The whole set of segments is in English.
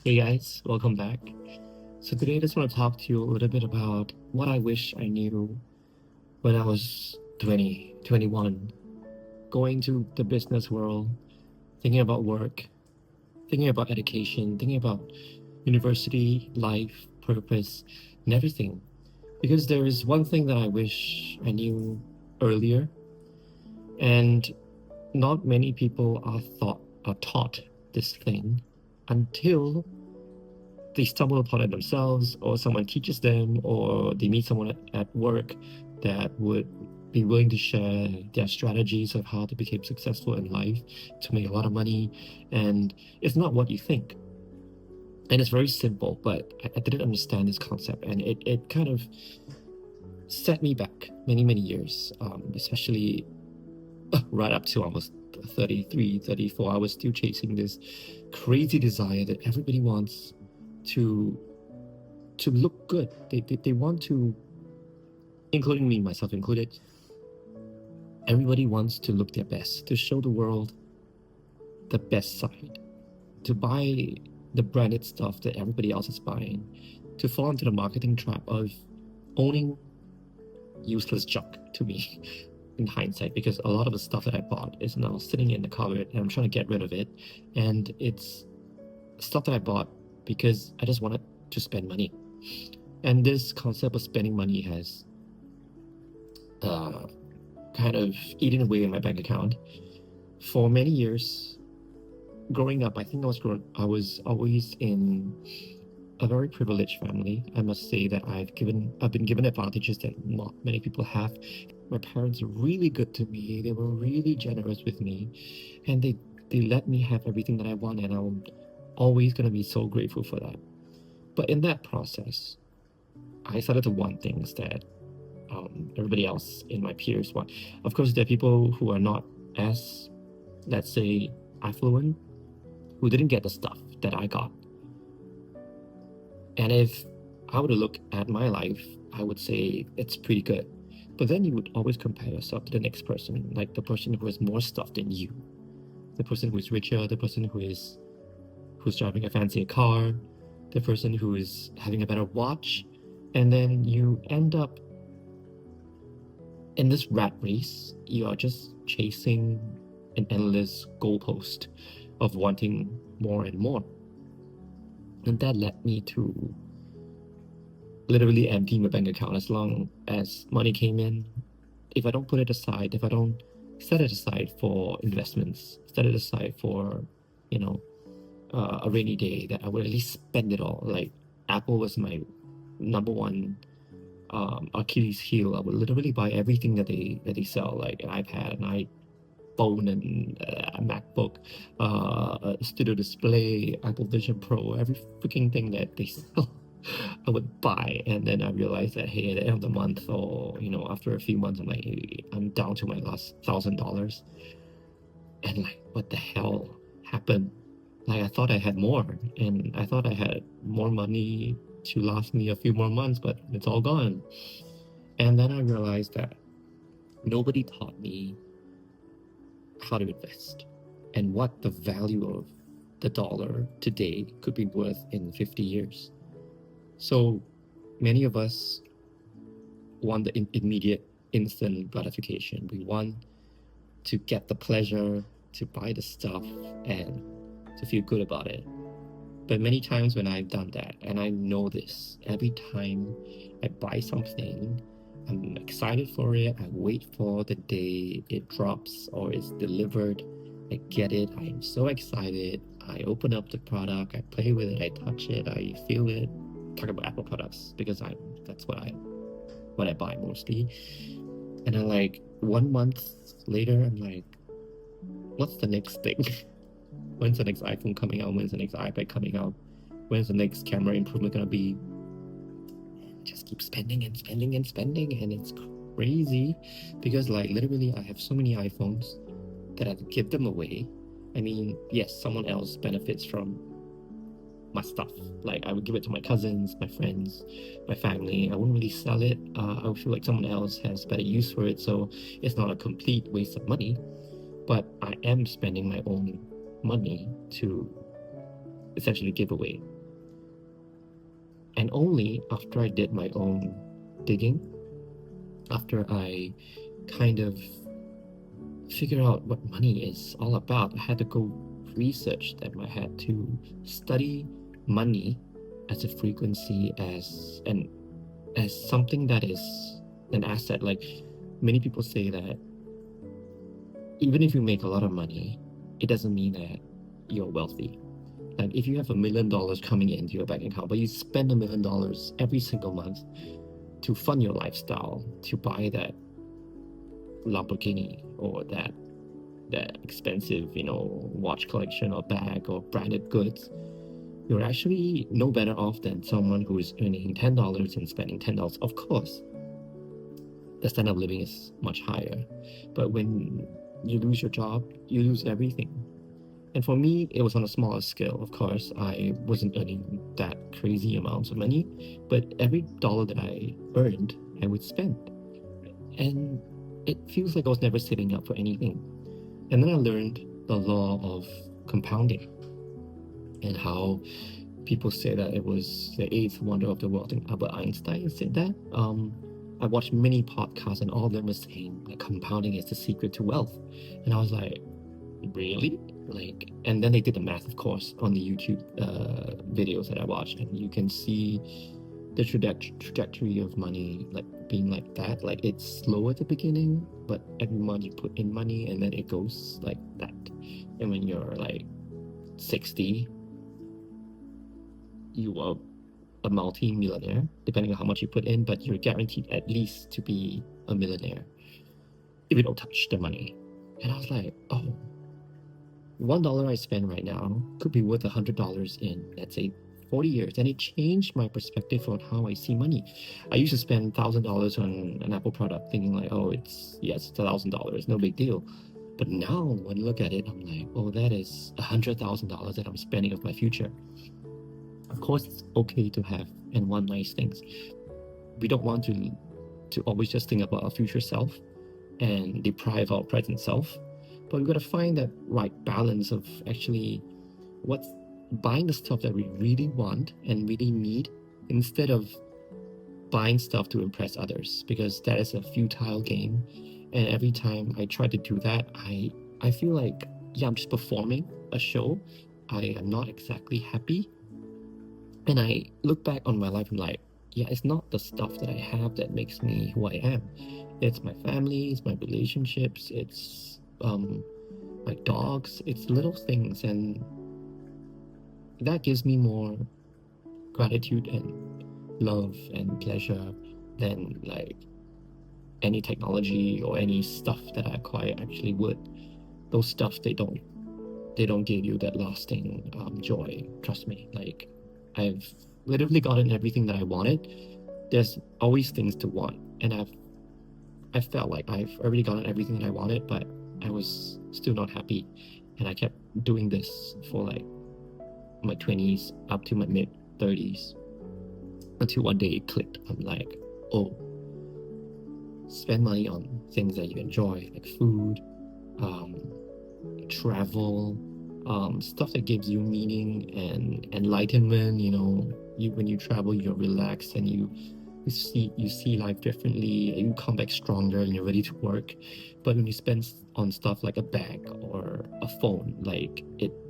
Hey guys, welcome back. So today I just want to talk to you a little bit about what I wish I knew when I was 20, 21, going to the business world, thinking about work, thinking about education, thinking about university, life, purpose, and everything. Because there is one thing that I wish I knew earlier, and not many people are taught this thing until they stumble upon it themselves, or someone teaches them, or they meet someone at work that would be willing to share their strategies of how to become successful in life, to make a lot of money. And it's not what you think. And it's very simple, but I didn't understand this concept, and it kind of set me back many, many years, especially right up to almost 33, 34. I was still chasing this crazy desire that everybody wants to look good. They want to, including me, myself included, everybody wants to look their best, to show the world the best side, to buy the branded stuff that everybody else is buying, to fall into the marketing trap of owning useless junk to me in hindsight, because a lot of the stuff that I bought is now sitting in the cupboard and I'm trying to get rid of it. And it's stuff that I bought because I just wanted to spend money. And this concept of spending money has kind of eaten away in my bank account for many years. Growing up, I think I was always in a very privileged family. I must say that I've been given advantages that not many people have. My parents were really good to me. They were really generous with me, and they let me have everything that I want, and I'm always gonna be so grateful for that. But in that process, I started to want things that everybody else in my peers want. Of course, there are people who are not as, let's say, affluent, who didn't get the stuff that I got. And if I were to look at my life, I would say it's pretty good. But then you would always compare yourself to the next person, like the person who has more stuff than you, the person who is richer, the person who's driving a fancier car, the person who is having a better watch, and then you end up in this rat race. You are just chasing an endless goalpost of wanting more and more. And that led me to literally empty my bank account as long as money came in. If I don't put it aside, if I don't set it aside for investments, set it aside for, you know, a rainy day, that I would at least spend it all. Like Apple was my number one Achilles heel. I would literally buy everything that they sell, like an iPad, an iPhone, and a MacBook, a studio display, Apple Vision Pro, every freaking thing that they sell. I would buy, and then I realized that, hey, at the end of the month, or after a few months, I'm like, hey, I'm down to my last $1,000, and like, what the hell happened? Like, I thought I had more, and I thought I had more money to last me a few more months, but it's all gone. And then I realized that nobody taught me how to invest and what the value of the dollar today could be worth in 50 years. So many of us want the immediate, instant gratification. We want to get the pleasure, to buy the stuff, and to feel good about it. But many times when I've done that, and I know this, every time I buy something, I'm excited for it. I wait for the day it drops or is delivered. I get it. I am so excited. I open up the product. I play with it. I touch it. I feel it. Talk about Apple products because that's what I buy mostly. And then like 1 month later, I'm like, what's the next thing? When's the next iPhone coming out? When's the next iPad coming out? When's the next camera improvement gonna be? Just keep spending and spending and spending, and it's crazy because like literally I have so many iPhones that I give them away. I mean, yes, someone else benefits from my stuff. Like I would give it to my cousins, my friends, my family. I wouldn't really sell it. I would feel like someone else has better use for it, so it's not a complete waste of money. But I am spending my own money to essentially give away. And only after I did my own digging, after I kind of figure out what money is all about, I had to go research them. I had to study money as a frequency, as something that is an asset. Like many people say that even if you make a lot of money, it doesn't mean that you're wealthy. Like if you have $1 million coming into your bank account, but you spend $1 million every single month to fund your lifestyle, to buy that Lamborghini or that expensive, watch collection or bag or branded goods, you're actually no better off than someone who is earning $10 and spending $10. Of course, the standard of living is much higher, but when you lose your job, you lose everything. And for me, it was on a smaller scale. Of course, I wasn't earning that crazy amounts of money, but every dollar that I earned, I would spend. And it feels like I was never saving up for anything. And then I learned the law of compounding and how people say that it was the eighth wonder of the world. I think Albert Einstein said that. I watched many podcasts and all of them were saying that compounding is the secret to wealth. And I was like, really? Like, and then they did the math, of course, on the YouTube videos that I watched, and you can see the trajectory of money like being like that. Like it's slow at the beginning, but every month you put in money and then it goes like that. And when you're like 60, you are a multi-millionaire, depending on how much you put in, but you're guaranteed at least to be a millionaire if you don't touch the money. And I was like, oh, $1 I spend right now could be worth $100 in, let's say, 40 years. And it changed my perspective on how I see money. I used to spend $1,000 on an Apple product thinking like, oh, it's $1,000, no big deal. But now when I look at it, I'm like, oh, that is $100,000 that I'm spending of my future. Of course, it's okay to have and want nice things. We don't want to always just think about our future self and deprive our present self. But we've got to find that right balance of actually what's buying the stuff that we really want and really need instead of buying stuff to impress others, because that is a futile game. And every time I try to do that, I feel like, yeah, I'm just performing a show. I am not exactly happy. And I look back on my life and like, yeah, it's not the stuff that I have that makes me who I am. It's my family, it's my relationships, it's my dogs, it's little things, and that gives me more gratitude and love and pleasure than like any technology or any stuff that I acquire actually would. Those stuff, they don't give you that lasting joy. Trust me. Like I've literally gotten everything that I wanted. There's always things to want, and I felt like I've already gotten everything that I wanted, but I was still not happy, and I kept doing this for like my 20s up to my mid 30s until one day it clicked. I'm like, oh, spend money on things that you enjoy, like food, travel, stuff that gives you meaning and enlightenment. When you travel, you're relaxed and you see life differently, and you come back stronger and you're ready to work. But when you spend on stuff like a bag or a phone, like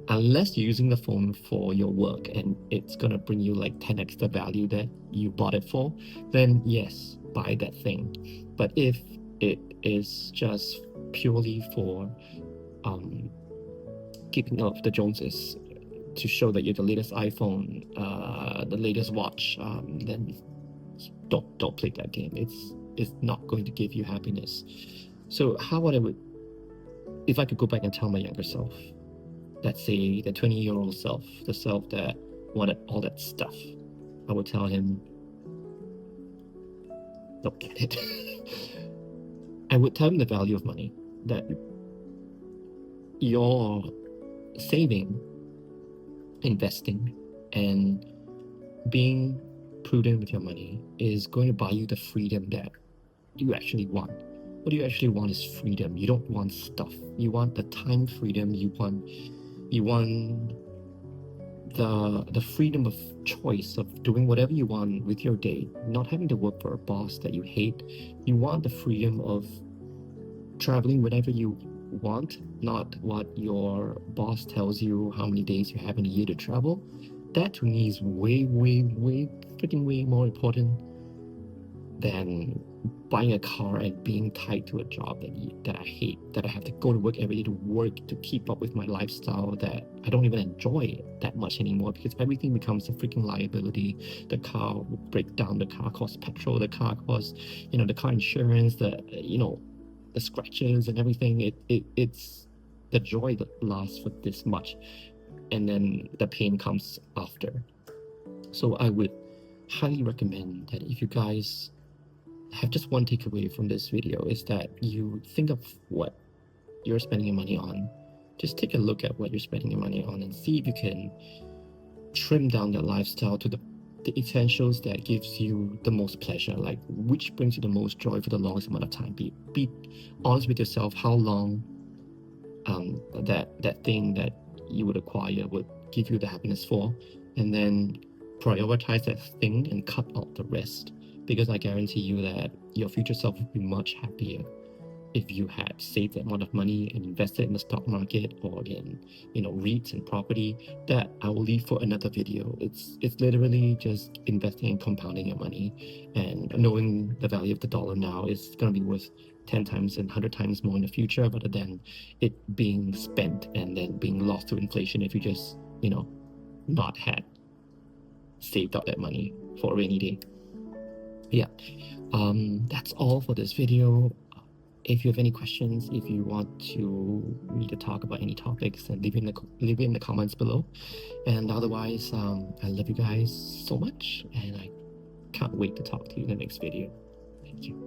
unless you're using the phone for your work and it's gonna bring you like 10x the value that you bought it for, then yes, buy that thing. But if it is just purely for keeping up with the Joneses, to show that you're the latest iPhone, the latest watch, then don't play that game. It's not going to give you happiness. So if I could go back and tell my younger self, let's say the 20-year-old self, the self that wanted all that stuff, I would tell him, don't get it. I would tell him the value of money, that your saving, investing, and being prudent with your money is going to buy you the freedom that you actually want. What you actually want is freedom. You don't want stuff. You want the time freedom. You want the freedom of choice of doing whatever you want with your day, not having to work for a boss that you hate. You want the freedom of traveling whenever you want, not what your boss tells you how many days you have in a year to travel. That to me is way, way, way, freaking way more important than buying a car and being tied to a job that I hate, that I have to go to work every day to work to keep up with my lifestyle that I don't even enjoy that much anymore because everything becomes a freaking liability. The car will break down, the car costs petrol, the car costs, the car insurance, the scratches and everything. It's the joy that lasts for this much, and then the pain comes after. So I would highly recommend that if you guys have just one takeaway from this video is that you think of what you're spending your money on. Just take a look at what you're spending your money on and see if you can trim down your lifestyle to the essentials that gives you the most pleasure, like which brings you the most joy for the longest amount of time. Be honest with yourself how long that thing that you would acquire would give you the happiness for, and then prioritize that thing and cut out the rest, because I guarantee you that your future self would be much happier if you had saved that amount of money and invested in the stock market or in REITs and property. That I will leave for another video. It's literally just investing and compounding your money, and knowing the value of the dollar now is going to be worth 10 times and 100 times more in the future, rather than it being spent and then being lost to inflation if you just not had saved up that money for a rainy day. Yeah, that's all for this video. If you have any questions, if you want me to talk about any topics, then leave it in the comments below. And otherwise, I love you guys so much, and I can't wait to talk to you in the next video. Thank you.